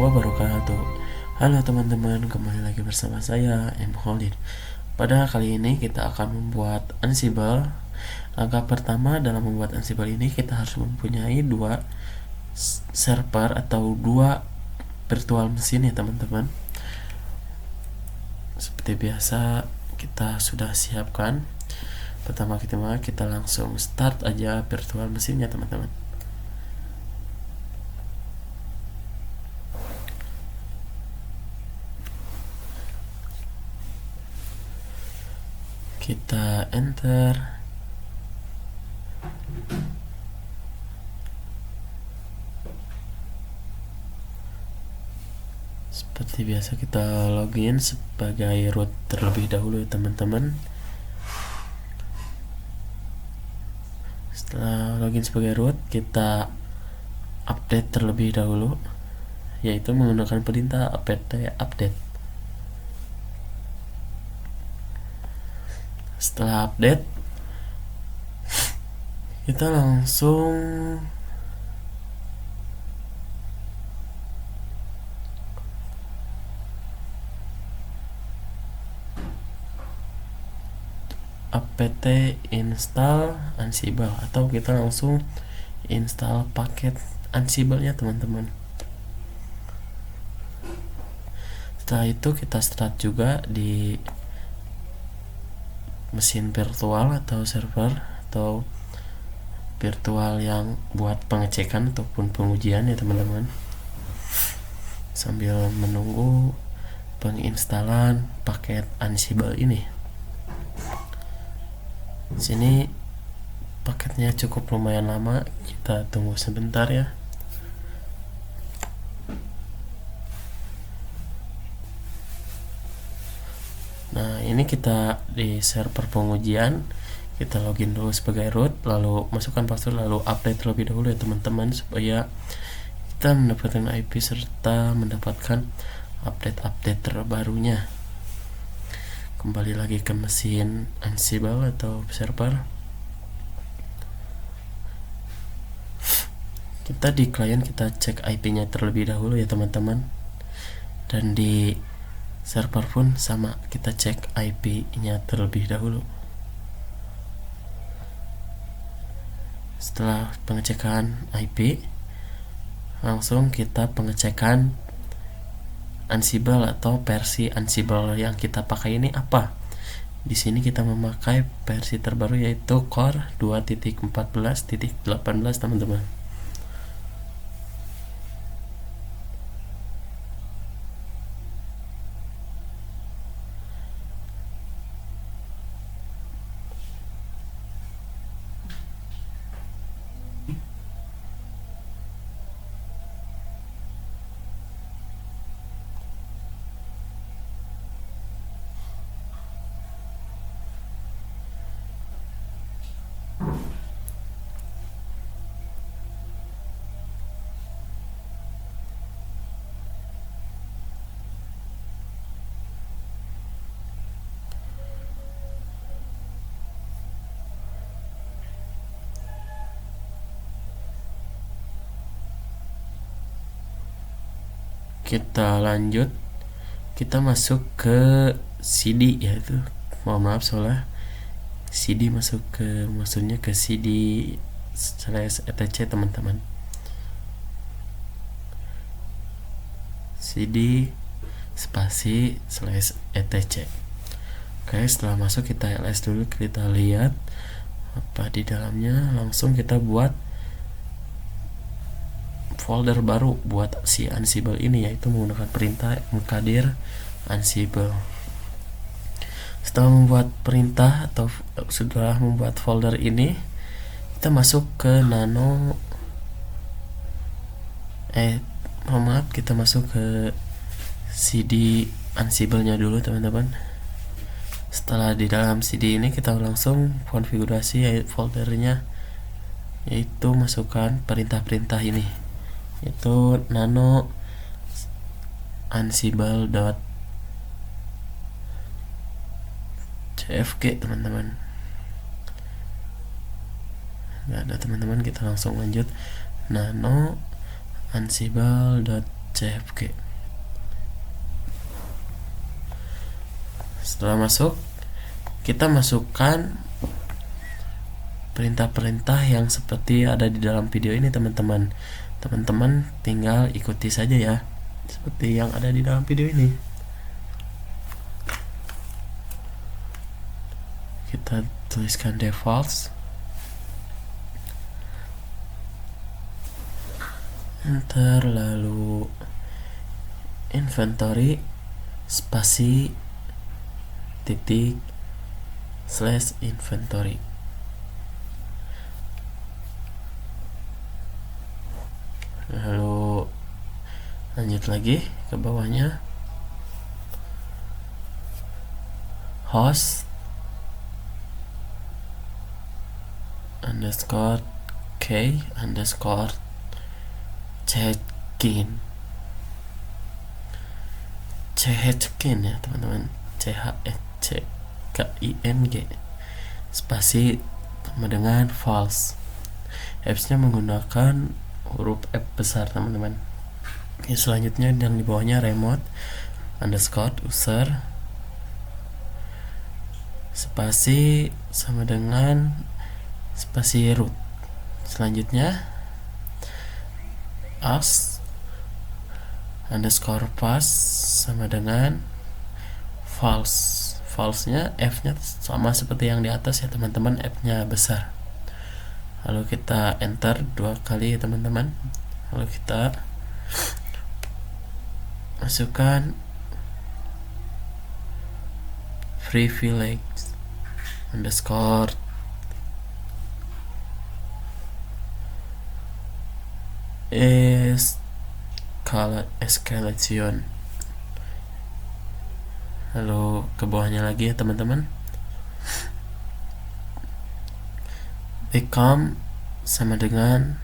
wabarakatuh. Halo teman-teman, kembali lagi bersama saya M. Khalid. Pada kali ini kita akan membuat Ansible. Langkah pertama dalam membuat Ansible ini kita harus mempunyai dua server atau dua virtual mesin ya teman-teman. Seperti biasa kita sudah siapkan. Pertama kita langsung start aja virtual mesinnya teman-teman. Kita enter. Seperti biasa kita login sebagai root terlebih dahulu ya teman-teman. Setelah login sebagai root, kita update terlebih dahulu, yaitu menggunakan perintah apt update. Setelah update, kita langsung apt install Ansible, atau kita langsung install paket Ansible nya teman-teman. Setelah itu kita start juga di mesin virtual atau server atau virtual yang buat pengecekan ataupun pengujian ya teman-teman, sambil menunggu penginstalan paket Ansible ini. Sini paketnya cukup lumayan lama, kita tunggu sebentar ya. Nah, ini kita di server pengujian, kita login dulu sebagai root, lalu masukkan password, lalu update terlebih dahulu ya teman-teman, supaya kita mendapatkan IP serta mendapatkan update terbarunya. Kembali lagi ke mesin Ansible atau server. Kita di klien kita cek IP-nya terlebih dahulu ya teman-teman, dan di server pun sama, kita cek IP-nya terlebih dahulu. Setelah pengecekan IP, langsung kita pengecekan Ansible atau versi Ansible yang kita pakai ini apa. Di sini kita memakai versi terbaru, yaitu Core 2.14.18 teman-teman. Kita lanjut, kita masuk ke CD, yaitu mohon maaf soalnya CD masuk ke, maksudnya ke CD /etc teman-teman. CD spasi /etc. Oke, setelah masuk kita ls dulu, kita lihat apa di dalamnya. Langsung kita buat folder baru buat si Ansible ini, yaitu menggunakan perintah mkdir Ansible. Setelah membuat perintah atau setelah membuat folder ini, kita masuk ke kita masuk ke CD Ansible-nya dulu teman-teman. Setelah di dalam CD ini, kita langsung konfigurasi foldernya, yaitu masukkan perintah-perintah ini, yaitu nano ansible.cfg teman-teman. Nggak ada teman-teman, kita langsung lanjut nano ansible CFG. Setelah masuk, kita masukkan perintah-perintah yang seperti ada di dalam video ini teman-teman. Teman-teman tinggal ikuti saja ya, seperti yang ada di dalam video ini. Kita tuliskan defaults, enter, lalu inventory spasi titik slash inventory. Lalu lanjut lagi ke bawahnya, host underscore k underscore check-in ya teman-teman, CHECKING spasi sama dengan false. Apps-nya menggunakan huruf F besar teman-teman. Selanjutnya yang di bawahnya remote underscore user spasi sama dengan spasi root. Selanjutnya as underscore pass sama dengan false. False-nya F-nya sama seperti yang di atas ya teman-teman, F-nya besar. Lalu kita enter 2 kali ya teman-teman. Lalu kita masukkan privilege underscore escalation. Lalu ke bawahnya lagi ya teman-teman, become sama dengan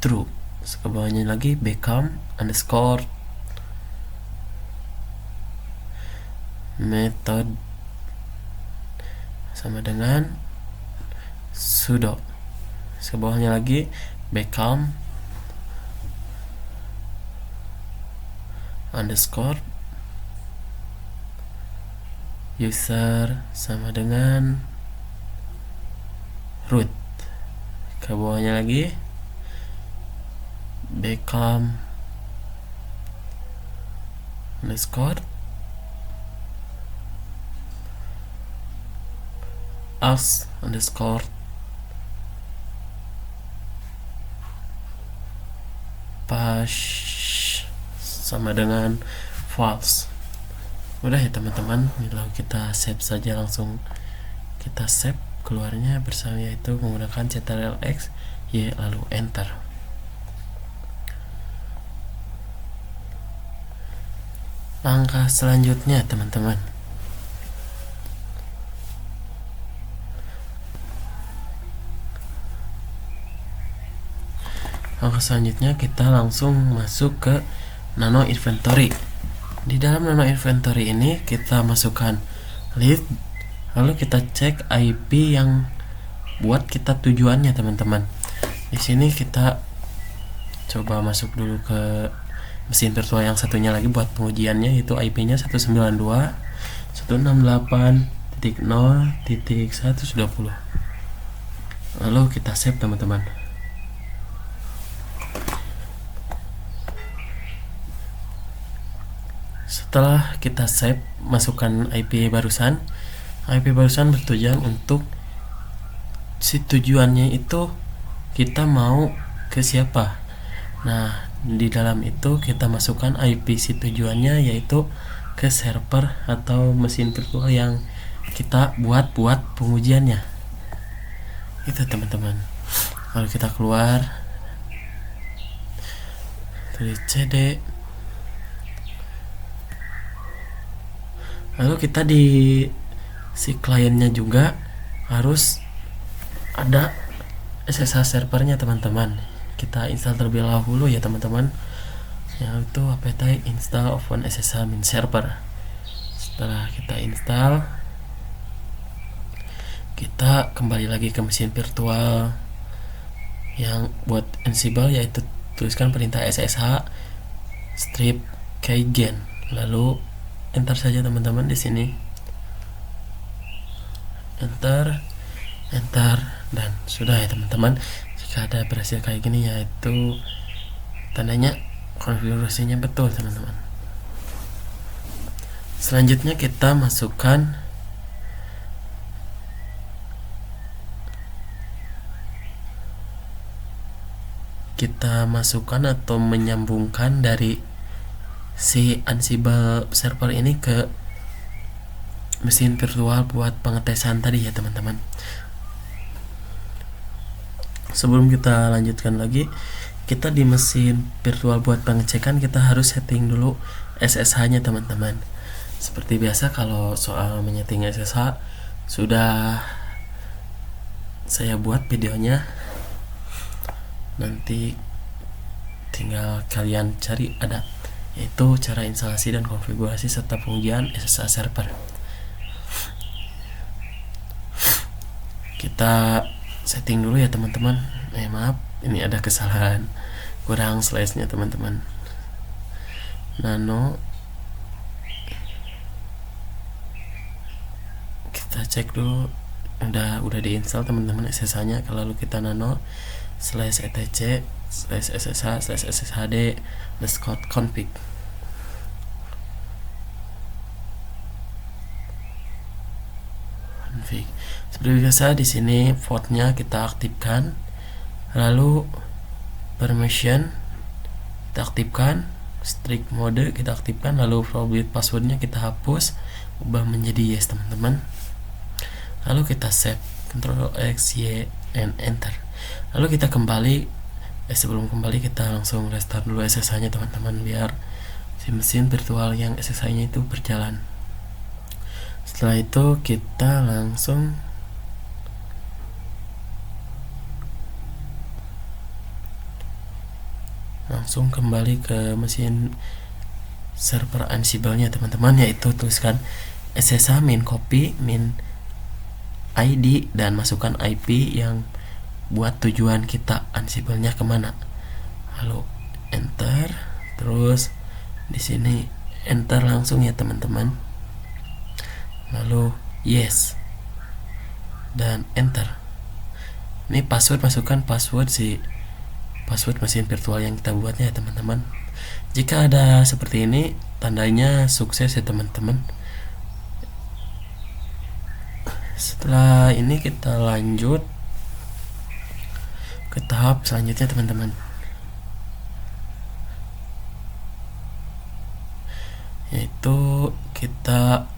true. Ke bawahnya lagi become underscore method sama dengan sudo. Ke bawahnya lagi become underscore user sama dengan root. Ke bawahnya lagi become underscore as underscore pass sama dengan false. Udah ya teman-teman, lalu kita save saja, langsung kita save keluarnya bersama, yaitu menggunakan Ctrl+X Y lalu enter. Langkah selanjutnya teman-teman, kita langsung masuk ke nano inventory. Di dalam nano inventory ini kita masukkan list, lalu kita cek IP yang buat kita tujuannya teman-teman. Di sini kita coba masuk dulu ke mesin virtual yang satunya lagi buat pengujiannya, yaitu IP-nya 192.168.0.120. Lalu kita save teman-teman. Setelah kita save, masukkan IP barusan. IP barusan bertujuan untuk si tujuannya itu kita mau ke siapa. Nah, di dalam itu kita masukkan IP si tujuannya, yaitu ke server atau mesin virtual yang kita buat pengujiannya. Itu teman-teman. Lalu kita keluar, tulis cd. Lalu kita di si kliennya juga harus ada SSH servernya teman-teman. Kita install terlebih dahulu ya teman-teman, yaitu apt install open SSH min server. Setelah kita install, kita kembali lagi ke mesin virtual yang buat Ansible, yaitu tuliskan perintah ssh strip keygen, lalu enter saja teman-teman di sini, enter, dan sudah ya teman-teman. Jika ada berhasil kayak gini, yaitu tandanya konfigurasinya betul teman-teman. Selanjutnya kita masukkan atau menyambungkan dari si Ansible server ini ke mesin virtual buat pengetesan tadi ya teman-teman. Sebelum kita lanjutkan lagi, kita di mesin virtual buat pengecekan kita harus setting dulu SSH nya teman-teman. Seperti biasa kalau soal menyeting SSH sudah saya buat videonya, nanti tinggal kalian cari, ada, yaitu cara instalasi dan konfigurasi serta pengujian SSH server. Kita setting dulu ya teman-teman. Maaf, ini ada kesalahan, kurang slash-nya teman-teman. Nano, kita cek dulu udah diinstal teman-teman SSH-nya. Lalu kita nano /etc /ssh/sshd /config. Seperti biasa di sini portnya kita aktifkan, lalu permission kita aktifkan, strict mode kita aktifkan, lalu forward passwordnya kita hapus, ubah menjadi yes teman-teman. Lalu kita save, Ctrl X Y and enter. Lalu kita kembali, sebelum kembali kita langsung restart dulu SSH nya teman-teman, biar si mesin virtual yang SSH nya itu berjalan. Setelah itu kita langsung kembali ke mesin server Ansible nya teman-teman, yaitu tuliskan SSH min copy min ID dan masukkan IP yang buat tujuan kita Ansible nya kemana, lalu enter, terus di sini enter langsung ya teman-teman, lalu yes dan enter. Ini password, masukkan password mesin virtual yang kita buatnya ya teman-teman. Jika ada seperti ini, tandanya sukses ya teman-teman. Setelah ini kita lanjut ke tahap selanjutnya teman-teman, yaitu kita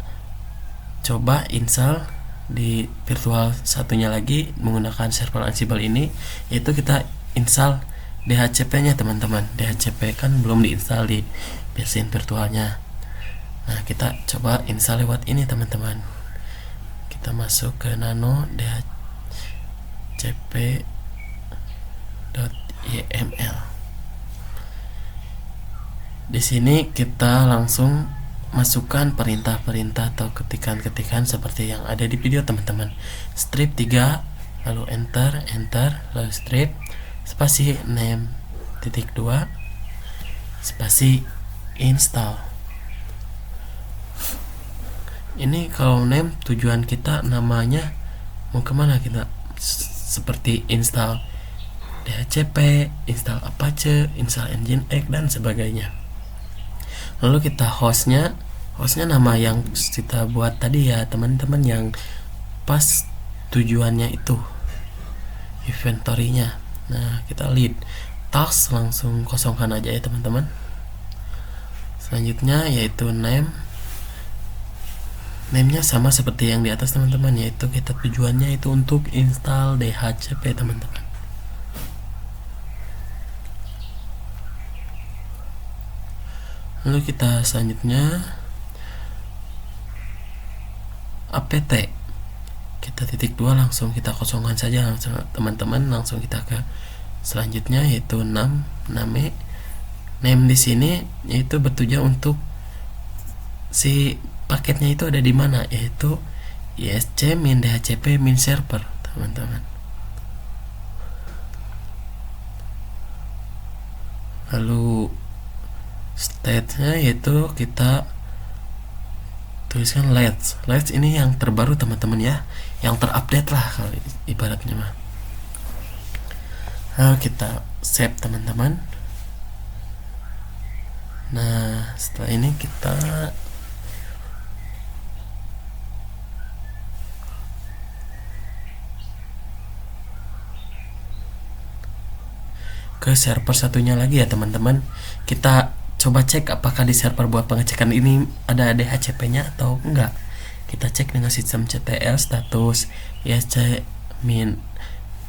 coba install di virtual satunya lagi menggunakan server Ansible ini, yaitu kita install DHCP nya teman-teman. DHCP kan belum diinstal di mesin virtualnya. Nah, kita coba install lewat ini teman-teman. Kita masuk ke nano dhcp.yml. Di sini kita langsung masukkan perintah-perintah atau ketikan-ketikan seperti yang ada di video teman-teman. Strip 3, lalu enter, lalu strip spasi name .2 spasi install. Ini kalau name tujuan kita namanya mau kemana, kita seperti install DHCP, install Apache, install Nginx dan sebagainya. Lalu kita hostnya nama yang kita buat tadi ya teman-teman, yang pas tujuannya itu inventory-nya. Nah, kita lead task langsung kosongkan aja ya teman-teman. Selanjutnya yaitu name-nya sama seperti yang di atas teman-teman, yaitu kita tujuannya itu untuk install DHCP teman-teman. Lalu kita selanjutnya apt kita .2 langsung kita kosongkan saja langsung teman-teman. Langsung kita ke selanjutnya yaitu name di sini yaitu bertujuan untuk si paketnya itu ada di mana, yaitu isc min dhcp min server teman-teman. Lalu state-nya yaitu kita tuliskan Let's ini yang terbaru teman-teman ya, yang terupdate lah kalau ibaratnya mah. Lalu kita save teman-teman. Nah setelah ini kita ke server satunya lagi ya teman-teman. Kita coba cek apakah di server buat pengecekan ini ada DHCP-nya atau enggak. Kita cek dengan sistem CTL status ISC min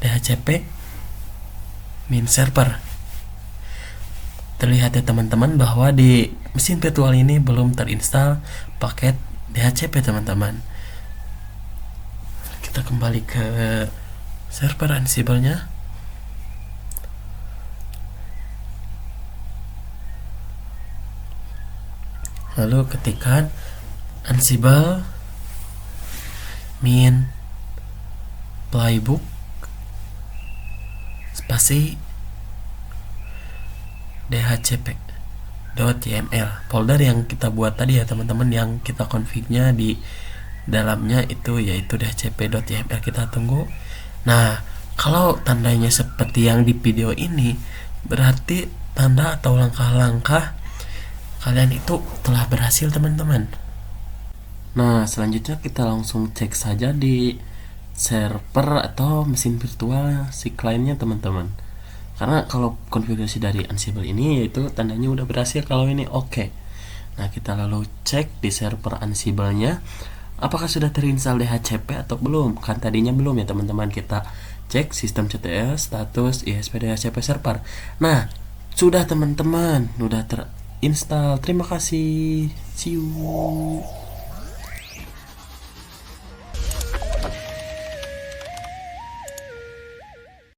DHCP min server. Terlihat ya teman-teman bahwa di mesin virtual ini belum terinstall paket DHCP teman-teman. Kita kembali ke server Ansible-nya. Lalu ketikkan Ansible min playbook spasi dhcp.yml, folder yang kita buat tadi ya teman-teman, yang kita config-nya di dalamnya itu yaitu dhcp.yml. Kita tunggu. Nah kalau tandanya seperti yang di video ini, berarti tanda atau langkah-langkah kalian itu telah berhasil teman-teman. Nah selanjutnya kita langsung cek saja di server atau mesin virtual si kliennya teman-teman, karena kalau konfigurasi dari Ansible ini yaitu tandanya udah berhasil kalau ini oke. Nah kita lalu cek di server Ansible-nya apakah sudah terinstall DHCP atau belum. Kan tadinya belum ya teman-teman. Kita cek sistem CTL status ISP DHCP server. Nah sudah teman-teman, udah terinstall. Terima kasih, see you.